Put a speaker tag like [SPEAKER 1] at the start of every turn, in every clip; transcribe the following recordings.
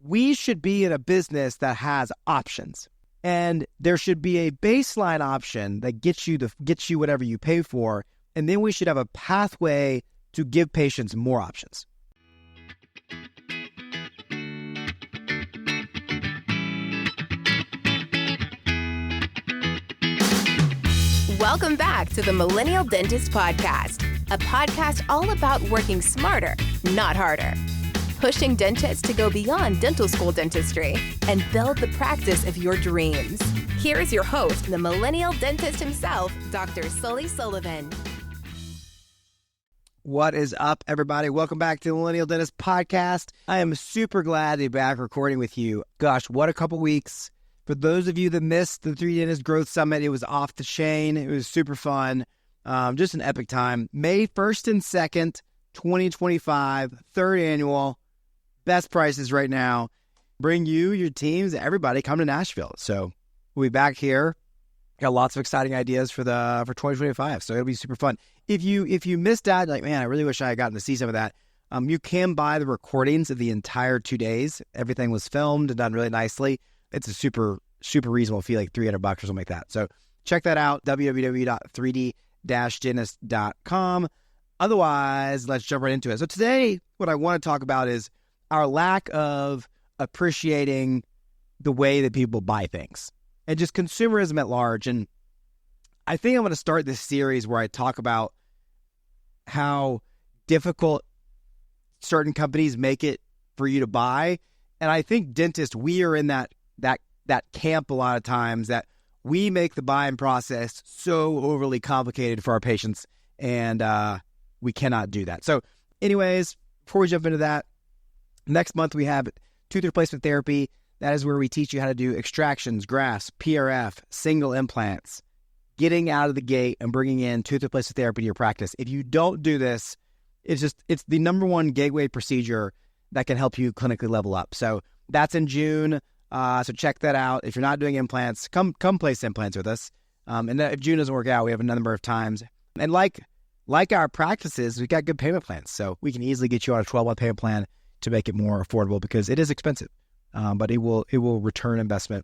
[SPEAKER 1] we should be in a business that has options. And there should be a baseline option that gets you whatever you pay for. And then we should have a pathway to give patients more options.
[SPEAKER 2] Welcome back to the Millennial Dentist Podcast, a podcast all about working smarter, not harder. Pushing dentists to go beyond dental school dentistry and build the practice of your dreams. Here is your host, the Millennial Dentist himself, Dr. Sully Sullivan.
[SPEAKER 1] What is up, everybody? Welcome back to the Millennial Dentist Podcast. I am super glad to be back recording with you. Gosh, what a couple weeks. For those of you that missed the 3D Dentist Growth Summit, it was off the chain. It was super fun. Just an epic time. May 1st and 2nd, 2025, third annual. Best prices right now. Bring you, your teams, everybody come to Nashville. So we'll be back here. Got lots of exciting ideas for 2025. So it'll be super fun. If you missed out, like, man, I really wish I had gotten to see some of that. You can buy the recordings of the entire 2 days. Everything was filmed and done really nicely. It's a super reasonable fee, like $300 or something like that. So check that out, www.3d-dentist.com. Otherwise, let's jump right into it. So today, what I want to talk about is our lack of appreciating the way that people buy things and just consumerism at large. And I think I'm going to start this series where I talk about how difficult certain companies make it for you to buy. And I think dentists, we are in that camp a lot of times, that we make the buying process so overly complicated for our patients, and we cannot do that. So anyways, before we jump into that, next month we have tooth replacement therapy. That is where we teach you how to do extractions, grafts, PRF, single implants, getting out of the gate and bringing in tooth replacement therapy to your practice. If you don't do this, it's the number one gateway procedure that can help you clinically level up. So that's in June. So check that out. If you're not doing implants, come place implants with us. And if June doesn't work out, we have a number of times. And like our practices, we've got good payment plans. So we can easily get you on a 12-month payment plan to make it more affordable, because it is expensive. But it will return investment.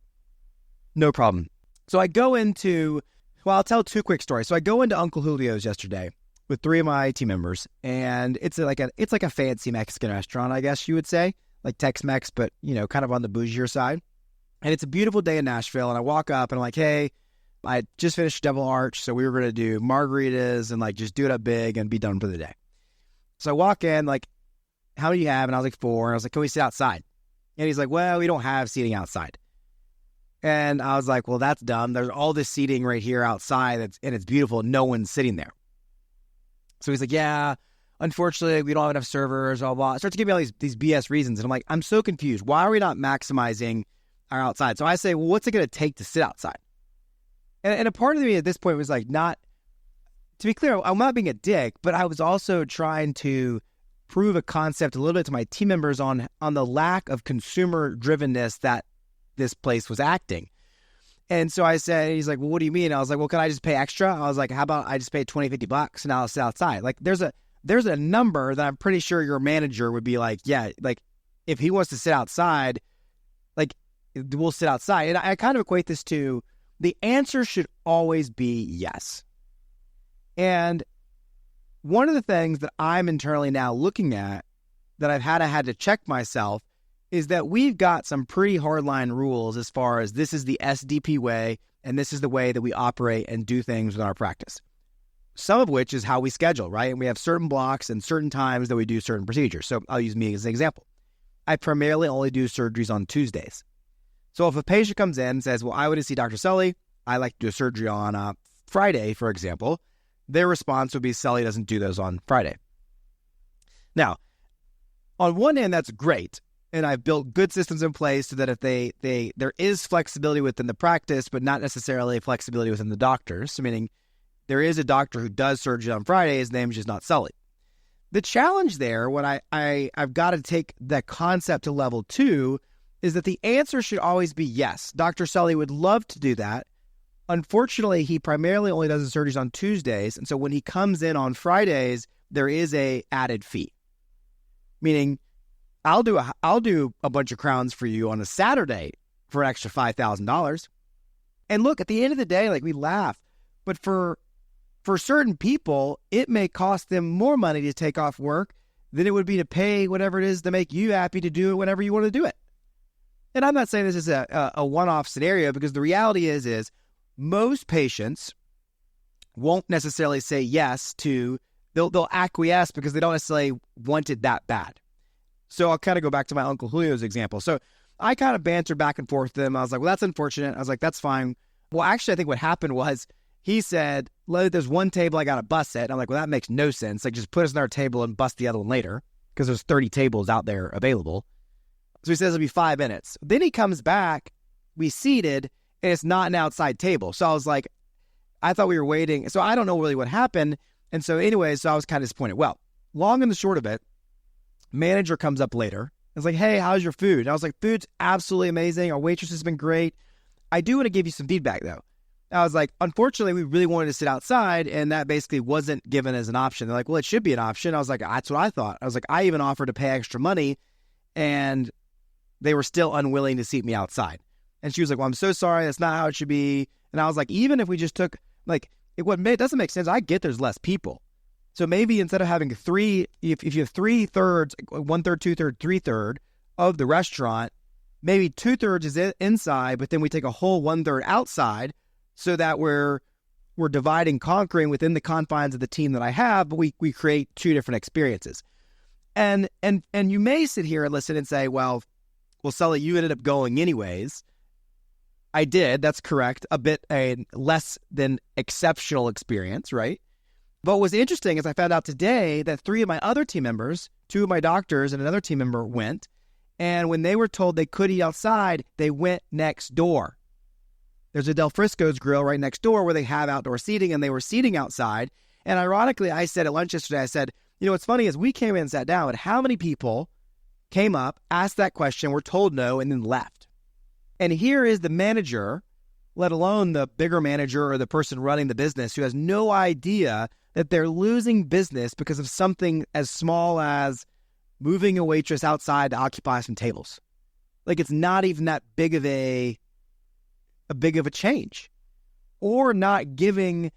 [SPEAKER 1] No problem. So I'll tell two quick stories. So I go into Uncle Julio's yesterday with 3 of my team members, and it's like a fancy Mexican restaurant, I guess you would say, like Tex-Mex, but kind of on the bougier side. And it's a beautiful day in Nashville, and I walk up and I'm like, hey, I just finished Double Arch, so we were going to do margaritas and just do it up big and be done for the day. So I walk in, like, how many do you have? And I was like, 4. And I was like, can we sit outside? And he's like, well, we don't have seating outside. And I was like, well, that's dumb. There's all this seating right here outside, and it's beautiful. No one's sitting there. So he's like, yeah, unfortunately, we don't have enough servers, blah, blah. Starts to give me all these BS reasons. And I'm like, I'm so confused. Why are we not maximizing our outside? So I say, well, what's it going to take to sit outside? And a part of me at this point was like, not, to be clear, I'm not being a dick, but I was also trying to prove a concept a little bit to my team members on the lack of consumer drivenness that this place was acting. And so I said, he's like, well, what do you mean? I was like, well, can I just pay extra? I was like, how about I just pay $20, $50 and I'll sit outside? Like, there's a number that I'm pretty sure your manager would be like, yeah, like if he wants to sit outside, like we'll sit outside. And I kind of equate this to, the answer should always be yes. And one of the things that I'm internally now looking at that I've had to check myself is that we've got some pretty hardline rules as far as this is the SDP way, and this is the way that we operate and do things with our practice. Some of which is how we schedule, right? And we have certain blocks and certain times that we do certain procedures. So I'll use me as an example. I primarily only do surgeries on Tuesdays. So if a patient comes in and says, well, I want to see Dr. Sully, I like to do a surgery on Friday, for example, their response would be, Sully doesn't do those on Friday. Now, on one hand, that's great. And I've built good systems in place so that if there is flexibility within the practice, but not necessarily flexibility within the doctors. So meaning there is a doctor who does surgery on Friday, his name is just not Sully. The challenge there, when I've got to take that concept to level 2, is that the answer should always be yes. Dr. Sully would love to do that. Unfortunately, he primarily only does the surgeries on Tuesdays. And so when he comes in on Fridays, there is a added fee. Meaning, I'll do a bunch of crowns for you on a Saturday for an extra $5,000. And look, at the end of the day, like, we laugh, but for certain people, it may cost them more money to take off work than it would be to pay whatever it is to make you happy to do it whenever you want to do it. And I'm not saying this is a one-off scenario, because the reality is most patients won't necessarily say yes to, they'll acquiesce because they don't necessarily want it that bad. So I'll kind of go back to my Uncle Julio's example. So I kind of bantered back and forth with him. I was like, well, that's unfortunate. I was like, that's fine. Well, actually, I think what happened was he said, there's one table I got to bust it. And I'm like, well, that makes no sense. Like, just put us in our table and bust the other one later, because there's 30 tables out there available. So he says it'll be 5 minutes. Then he comes back, we seated, and it's not an outside table. So I was like, I thought we were waiting. So I don't know really what happened. And so anyway, so I was kind of disappointed. Well, long and the short of it, manager comes up later. It's like, hey, how's your food? And I was like, food's absolutely amazing. Our waitress has been great. I do want to give you some feedback, though. I was like, unfortunately, we really wanted to sit outside, and that basically wasn't given as an option. They're like, well, it should be an option. I was like, that's what I thought. I was like, I even offered to pay extra money, and they were still unwilling to seat me outside. And she was like, well, I'm so sorry. That's not how it should be. And I was like, even if we just took, like, it doesn't make sense. I get there's less people. So maybe instead of having three, if you have 3/3, 1/3, 2/3, 3/3 of the restaurant, maybe 2/3 is inside, but then we take a whole 1/3 outside, so that we're dividing, conquering within the confines of the team that I have, but we create two different experiences. And you may sit here and listen and say, well, Sully, you ended up going anyways. I did. That's correct. A less than exceptional experience, right? But what was interesting is I found out today that 3 of my other team members, 2 of my doctors and another team member went, and when they were told they could eat outside, they went next door. There's a Del Frisco's grill right next door where they have outdoor seating, and they were seating outside. And ironically, I said at lunch yesterday, I said, you know, what's funny is we came in and sat down, but how many people came up, asked that question, were told no, and then left? And here is the manager, let alone the bigger manager or the person running the business, who has no idea that they're losing business because of something as small as moving a waitress outside to occupy some tables. Like, it's not even that big of a change. Or not giving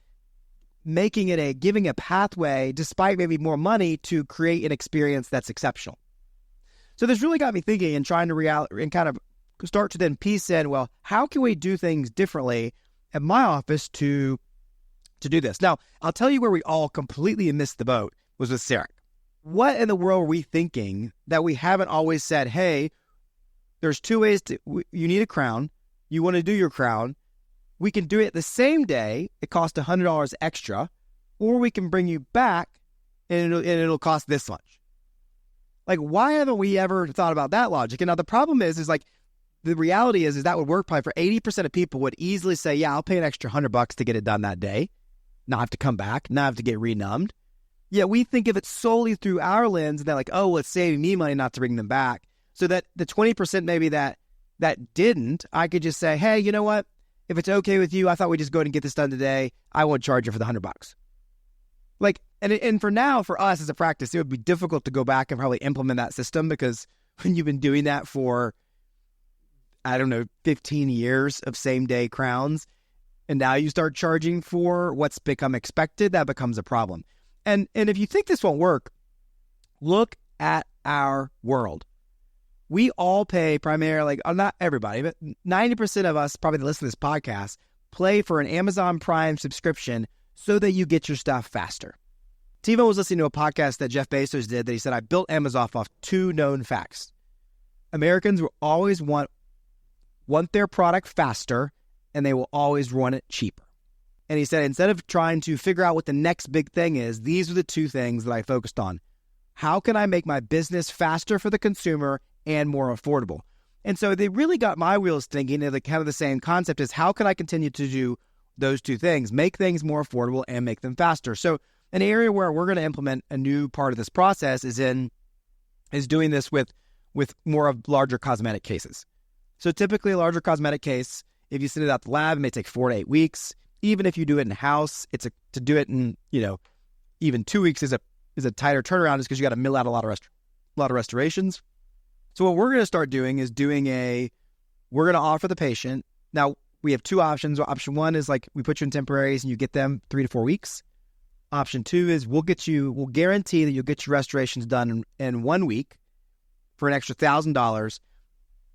[SPEAKER 1] a pathway, despite maybe more money, to create an experience that's exceptional. So this really got me thinking and trying to and kind of start to then piece in, well, how can we do things differently at my office to do this? Now, I'll tell you where we all completely missed the boat was with Sarah. What in the world were we thinking that we haven't always said, hey, there's 2 ways you need a crown. You want to do your crown. We can do it the same day. It costs $100 extra, or we can bring you back and it'll cost this much. Like, why haven't we ever thought about that logic? And now the problem is like, the reality is that would work probably for 80% of people would easily say, yeah, I'll pay an extra $100 to get it done that day. Not have to come back, not have to get renumbed. Yet we think of it solely through our lens, and they're like, oh, well, it's saving me money not to bring them back. So that the 20% maybe that didn't, I could just say, hey, you know what? If it's okay with you, I thought we'd just go ahead and get this done today. I won't charge you for the $100. Like, and for now, for us as a practice, it would be difficult to go back and probably implement that system, because when you've been doing that for, I don't know, 15 years of same-day crowns, and now you start charging for what's become expected, that becomes a problem. And if you think this won't work, look at our world. We all pay primarily, not everybody, but 90% of us probably that listen to this podcast pay for an Amazon Prime subscription so that you get your stuff faster. Timo was listening to a podcast that Jeff Bezos did that he said, I built Amazon off 2 known facts. Americans will always want their product faster, and they will always want it cheaper. And he said, instead of trying to figure out what the next big thing is, these are the 2 things that I focused on. How can I make my business faster for the consumer and more affordable? And so they really got my wheels thinking of kind of the same concept as how can I continue to do those 2 things, make things more affordable and make them faster. So an area where we're going to implement a new part of this process is doing this with more of larger cosmetic cases. So typically a larger cosmetic case, if you send it out the lab, it may take 4 to 8 weeks. Even if you do it in-house, to do it in, even 2 weeks is a tighter turnaround, just because you got to mill out a lot of restorations. So what we're going to start doing is we're going to offer the patient. Now, we have two options. Option one is like we put you in temporaries and you get them 3 to 4 weeks. Option two is we'll guarantee that you'll get your restorations done in 1 week for an extra $1,000.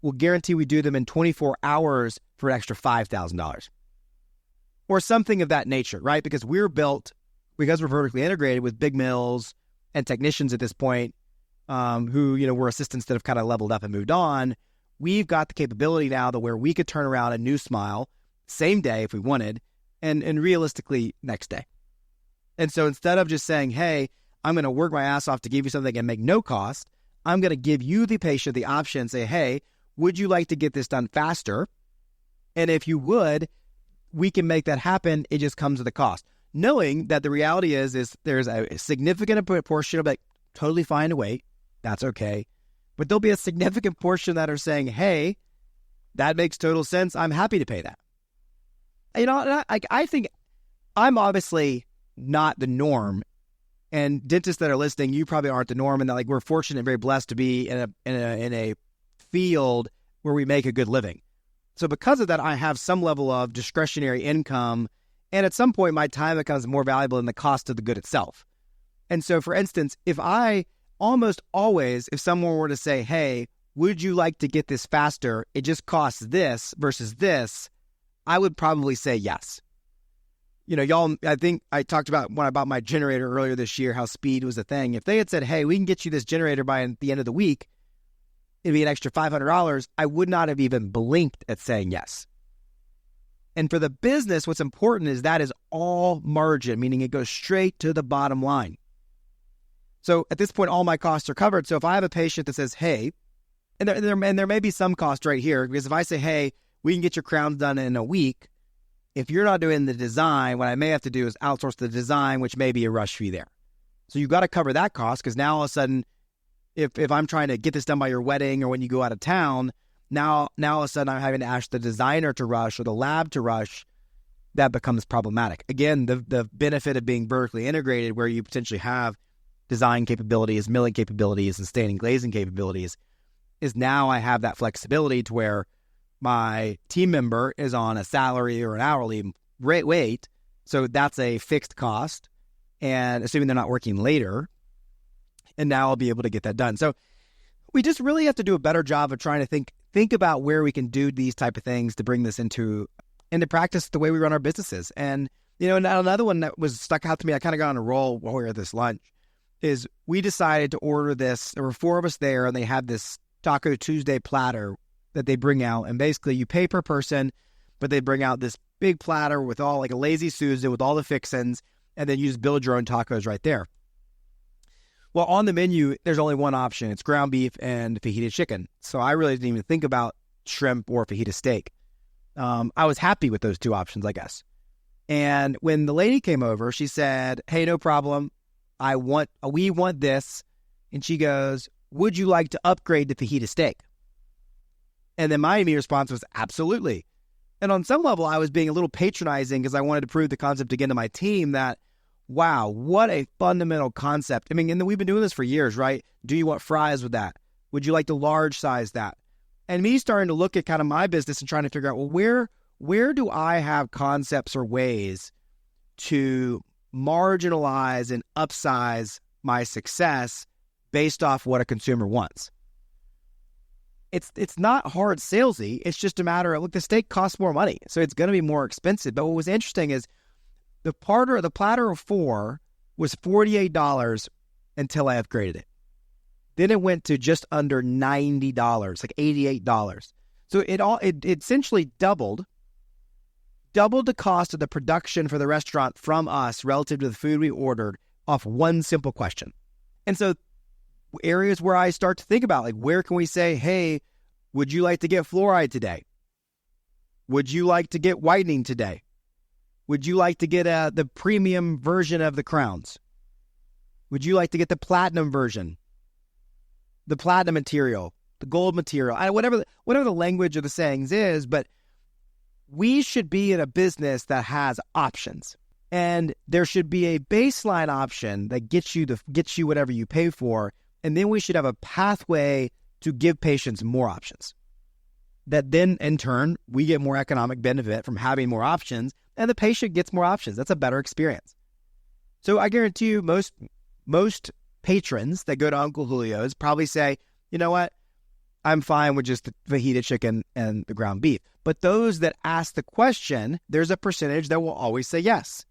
[SPEAKER 1] We'll guarantee we do them in 24 hours for an extra $5,000. Or something of that nature, right? Because we're vertically integrated with big mills and technicians at this point who, were assistants that have kind of leveled up and moved on. We've got the capability now to where we could turn around a new smile same day if we wanted, and realistically next day. And so instead of just saying, hey, I'm going to work my ass off to give you something and make no cost, I'm going to give you, the patient, the option, say, hey, would you like to get this done faster? And if you would, we can make that happen. It just comes at a cost. Knowing that the reality is there's a significant portion of it totally fine to wait. That's okay. But there'll be a significant portion that are saying, hey, that makes total sense. I'm happy to pay that. I think I'm obviously not the norm. And dentists that are listening, you probably aren't the norm. And that, we're fortunate and very blessed to be in a field where we make a good living. So because of that, I have some level of discretionary income. And at some point, my time becomes more valuable than the cost of the good itself. And so, for instance, if someone were to say, hey, would you like to get this faster? It just costs this versus this. I would probably say yes. Y'all, I think I talked about when I bought my generator earlier this year, how speed was a thing. If they had said, hey, we can get you this generator by the end of the week, it'd be an extra $500, I would not have even blinked at saying yes. And for the business, what's important is that is all margin, meaning it goes straight to the bottom line. So at this point, all my costs are covered. So if I have a patient that says, hey, and there may be some cost right here, because if I say, hey, we can get your crowns done in a week, if you're not doing the design, what I may have to do is outsource the design, which may be a rush fee there. So you've got to cover that cost, because now all of a sudden, if I'm trying to get this done by your wedding or when you go out of town, now all of a sudden I'm having to ask the designer to rush or the lab to rush. That becomes problematic. Again, the benefit of being vertically integrated, where you potentially have design capabilities, milling capabilities, and staining glazing capabilities, is now I have that flexibility to where my team member is on a salary or an hourly rate. So that's a fixed cost, and assuming they're not working later, and now I'll be able to get that done. So we just really have to do a better job of trying to think about where we can do these type of things to bring this into practice the way we run our businesses. And, another one that was stuck out to me, I kind of got on a roll while we were at this lunch, is we decided to order this. There were 4 of us there, and they had this Taco Tuesday platter that they bring out. And basically you pay per person, but they bring out this big platter with all like a lazy Susan with all the fixins, and then you just build your own tacos right there. Well, on the menu, there's only one option. It's ground beef and fajita chicken. So I really didn't even think about shrimp or fajita steak. I was happy with those 2 options, I guess. And when the lady came over, she said, hey, no problem. We want this. And she goes, would you like to upgrade to fajita steak? And then my immediate response was absolutely. And on some level, I was being a little patronizing because I wanted to prove the concept again to my team that, wow, what a fundamental concept. I mean, and we've been doing this for years, right? Do you want fries with that? Would you like to large size that? And me starting to look at kind of my business and trying to figure out, well, where do I have concepts or ways to marginalize and upsize my success based off what a consumer wants? It's not hard salesy. It's just a matter of, look, the steak costs more money, so it's going to be more expensive. But what was interesting is the platter of 4 was $48 until I upgraded it. Then it went to just under $90, like $88. So it essentially doubled the cost of the production for the restaurant from us relative to the food we ordered off one simple question. And so areas where I start to think about, like, where can we say, hey, would you like to get fluoride today? Would you like to get whitening today? Would you like to get the premium version of the crowns? Would you like to get the platinum version? The platinum material, the gold material, whatever the language of the sayings is, but we should be in a business that has options. And there should be a baseline option that gets you whatever you pay for. And then we should have a pathway to give patients more options. That then, in turn, we get more economic benefit from having more options, and the patient gets more options. That's a better experience. So I guarantee you most patrons that go to Uncle Julio's probably say, you know what, I'm fine with just the fajita chicken and the ground beef. But those that ask the question, there's a percentage that will always say yes.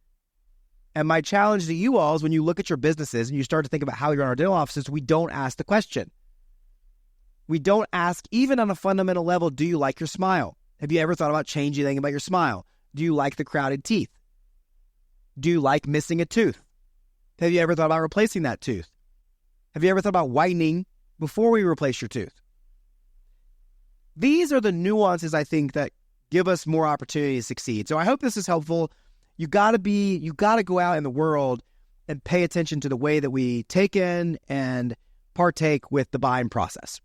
[SPEAKER 1] And my challenge to you all is when you look at your businesses and you start to think about how you run our dental offices, we don't ask the question. We don't ask, even on a fundamental level, do you like your smile? Have you ever thought about changing anything about your smile? Do you like the crowded teeth? Do you like missing a tooth? Have you ever thought about replacing that tooth? Have you ever thought about whitening before we replace your tooth? These are the nuances, I think, that give us more opportunity to succeed. So I hope this is helpful. You got to go out in the world and pay attention to the way that we take in and partake with the buying process.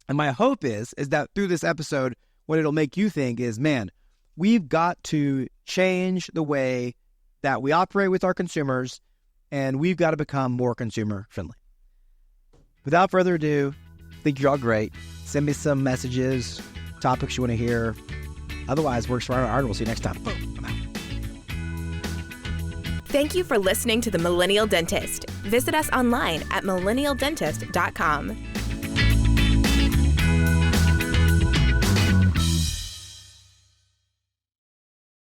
[SPEAKER 1] And my hope is that through this episode, what it'll make you think is, man, we've got to change the way that we operate with our consumers, and we've got to become more consumer friendly. Without further ado, I think you're all great. Send me some messages, topics you want to hear. Otherwise, works for our art. We'll see you next time. Boom. I'm out.
[SPEAKER 2] Thank you for listening to The Millennial Dentist. Visit us online at millennialdentist.com.